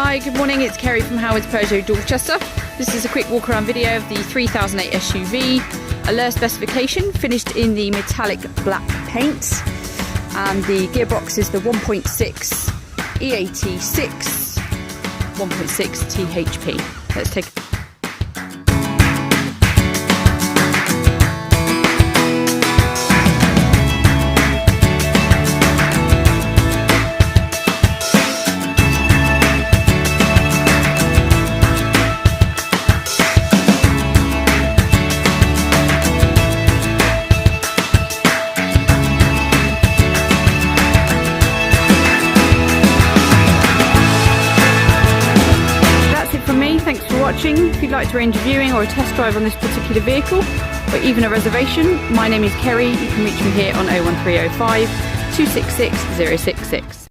Hi, good morning, it's Kerry from Howard's Peugeot Dorchester. This is a quick walk around video of the 3008 SUV, Allure specification, finished in the metallic black paint, and the gearbox is the 1.6 EAT6 1.6 THP. Let's take Thanks for watching. If you'd like to arrange a viewing or a test drive on this particular vehicle, or even a reservation, my name is Kerry. You can reach me here on 01305 266 066.